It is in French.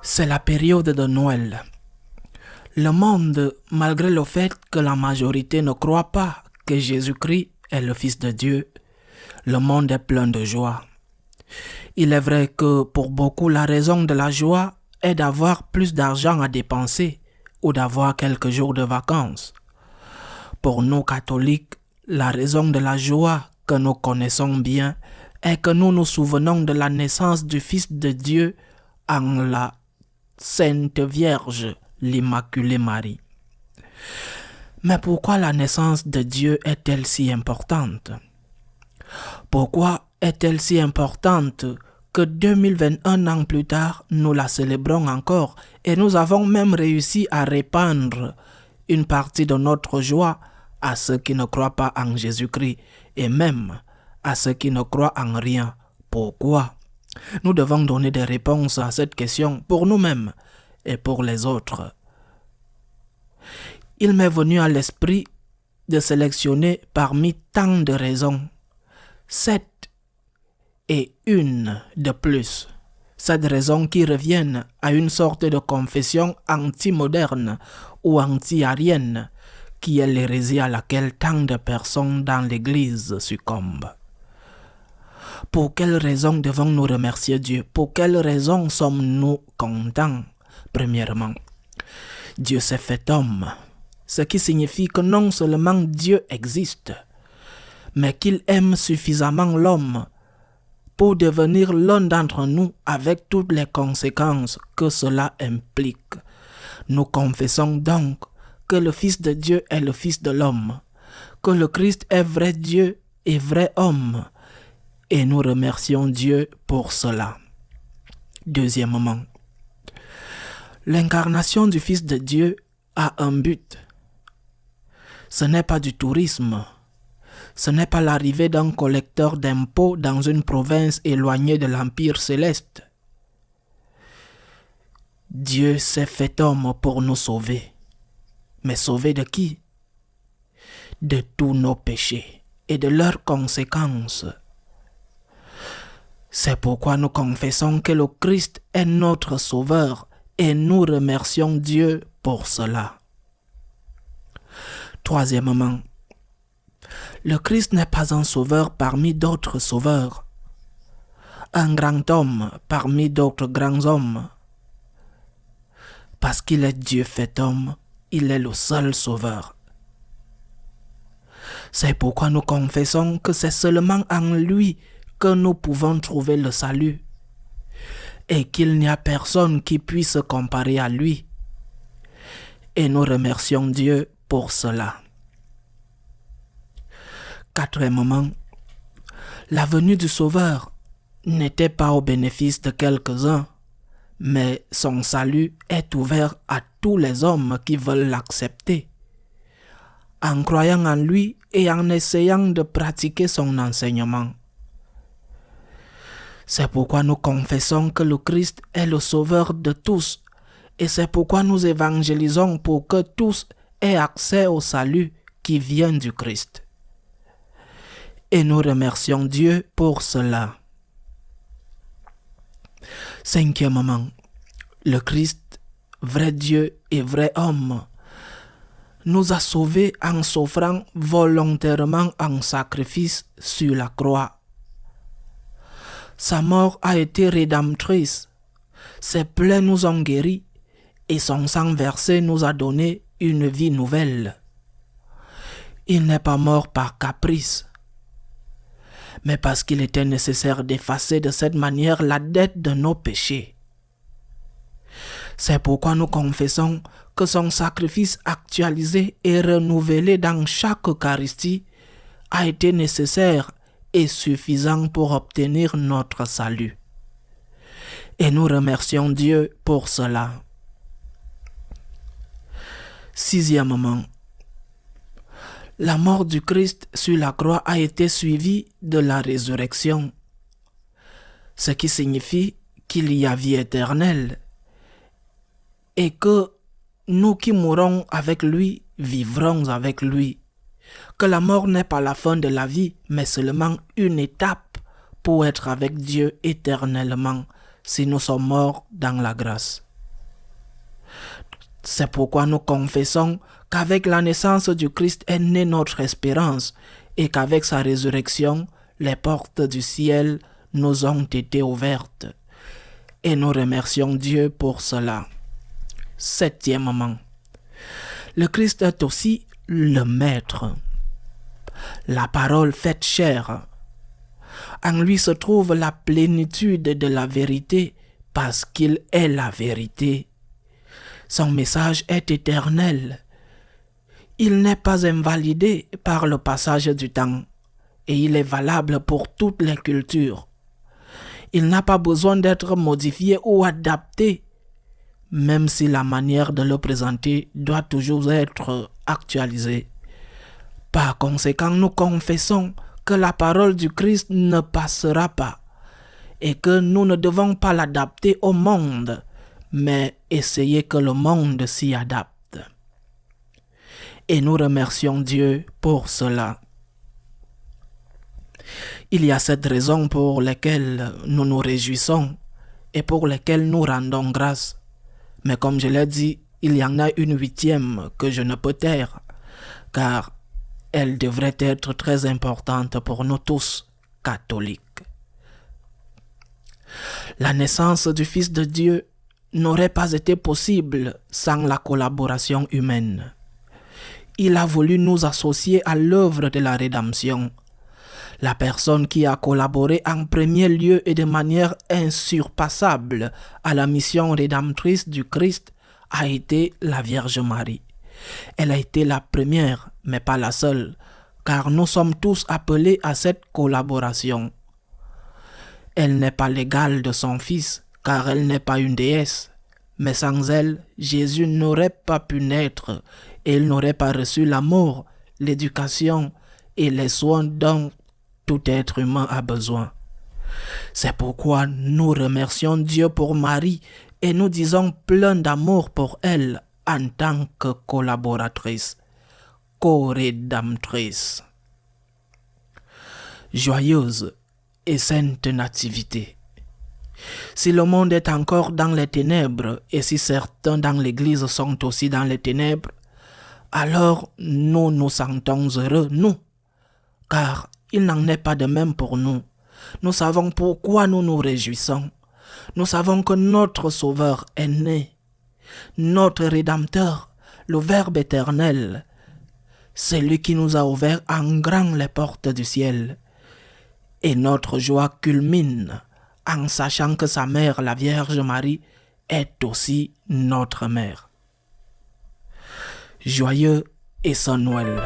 C'est la période de Noël. Le monde, malgré le fait que la majorité ne croit pas que Jésus-Christ est le Fils de Dieu, le monde est plein de joie. Il est vrai que pour beaucoup, la raison de la joie est d'avoir plus d'argent à dépenser ou d'avoir quelques jours de vacances. Pour nous catholiques, la raison de la joie que nous connaissons bien est que nous nous souvenons de la naissance du Fils de Dieu en la Sainte Vierge, l'Immaculée Marie. Mais pourquoi la naissance de Dieu est-elle si importante? Pourquoi est-elle si importante que 2021 ans plus tard, nous la célébrons encore et nous avons même réussi à répandre une partie de notre joie à ceux qui ne croient pas en Jésus-Christ et même à ceux qui ne croient en rien? Pourquoi? Nous devons donner des réponses à cette question pour nous-mêmes et pour les autres. Il m'est venu à l'esprit de sélectionner parmi tant de raisons 7 et une de plus. 7 raisons qui reviennent à une sorte de confession anti-moderne ou anti-arienne qui est l'hérésie à laquelle tant de personnes dans l'Église succombent. Pour quelles raisons devons-nous remercier Dieu? Pour quelles raisons sommes-nous contents? Premièrement, Dieu s'est fait homme, ce qui signifie que non seulement Dieu existe, mais qu'il aime suffisamment l'homme pour devenir l'un d'entre nous avec toutes les conséquences que cela implique. Nous confessons donc que le Fils de Dieu est le Fils de l'homme, que le Christ est vrai Dieu et vrai homme, et nous remercions Dieu pour cela. Deuxièmement, l'incarnation du Fils de Dieu a un but. Ce n'est pas du tourisme. Ce n'est pas l'arrivée d'un collecteur d'impôts dans une province éloignée de l'Empire céleste. Dieu s'est fait homme pour nous sauver. Mais sauver de qui? De tous nos péchés et de leurs conséquences. C'est pourquoi nous confessons que le Christ est notre Sauveur et nous remercions Dieu pour cela. Troisièmement, le Christ n'est pas un sauveur parmi d'autres sauveurs, un grand homme parmi d'autres grands hommes. Parce qu'il est Dieu fait homme, il est le seul sauveur. C'est pourquoi nous confessons que c'est seulement en lui que nous pouvons trouver le salut et qu'il n'y a personne qui puisse se comparer à lui. Et nous remercions Dieu pour cela. Quatrièmement, la venue du Sauveur n'était pas au bénéfice de quelques-uns, mais son salut est ouvert à tous les hommes qui veulent l'accepter, en croyant en lui et en essayant de pratiquer son enseignement. C'est pourquoi nous confessons que le Christ est le Sauveur de tous, et c'est pourquoi nous évangélisons pour que tous aient accès au salut qui vient du Christ. Et nous remercions Dieu pour cela. Cinquièmement, le Christ, vrai Dieu et vrai homme, nous a sauvés en s'offrant volontairement en sacrifice sur la croix. Sa mort a été rédemptrice, ses plaies nous ont guéris et son sang versé nous a donné une vie nouvelle. Il n'est pas mort par caprice, mais parce qu'il était nécessaire d'effacer de cette manière la dette de nos péchés. C'est pourquoi nous confessons que son sacrifice actualisé et renouvelé dans chaque Eucharistie a été nécessaire et suffisant pour obtenir notre salut. Et nous remercions Dieu pour cela. Sixièmement, la mort du Christ sur la croix a été suivie de la résurrection, ce qui signifie qu'il y a vie éternelle et que nous qui mourrons avec lui vivrons avec lui, que la mort n'est pas la fin de la vie, mais seulement une étape pour être avec Dieu éternellement si nous sommes morts dans la grâce. C'est pourquoi nous confessons qu'avec la naissance du Christ est née notre espérance et qu'avec sa résurrection, les portes du ciel nous ont été ouvertes. Et nous remercions Dieu pour cela. Septièmement, le Christ est aussi le Maître. La parole faite chair. En lui se trouve la plénitude de la vérité parce qu'il est la vérité. Son message est éternel. Il n'est pas invalidé par le passage du temps et il est valable pour toutes les cultures. Il n'a pas besoin d'être modifié ou adapté, même si la manière de le présenter doit toujours être actualisée. Par conséquent, nous confessons que la parole du Christ ne passera pas et que nous ne devons pas l'adapter au monde, mais essayer que le monde s'y adapte. Et nous remercions Dieu pour cela. Il y a cette raison pour laquelle nous nous réjouissons et pour laquelle nous rendons grâce. Mais comme je l'ai dit, il y en a une huitième que je ne peux taire, car elle devrait être très importante pour nous tous, catholiques. La naissance du Fils de Dieu n'aurait pas été possible sans la collaboration humaine. Il a voulu nous associer à l'œuvre de la rédemption. La personne qui a collaboré en premier lieu et de manière insurpassable à la mission rédemptrice du Christ a été la Vierge Marie. Elle a été la première, mais pas la seule, car nous sommes tous appelés à cette collaboration. Elle n'est pas l'égale de son Fils, car elle n'est pas une déesse. Mais sans elle, Jésus n'aurait pas pu naître et il n'aurait pas reçu l'amour, l'éducation et les soins dont tout être humain a besoin. C'est pourquoi nous remercions Dieu pour Marie et nous disons plein d'amour pour elle en tant que collaboratrice, co-rédemptrice. Joyeuse et sainte nativité. Si le monde est encore dans les ténèbres et si certains dans l'Église sont aussi dans les ténèbres, alors nous nous sentons heureux, nous, car il n'en est pas de même pour nous. Nous savons pourquoi nous nous réjouissons. Nous savons que notre Sauveur est né. Notre Rédempteur, le Verbe éternel, c'est lui qui nous a ouvert en grand les portes du ciel. Et notre joie culmine en sachant que sa mère, la Vierge Marie, est aussi notre mère. Joyeux et saint Noël.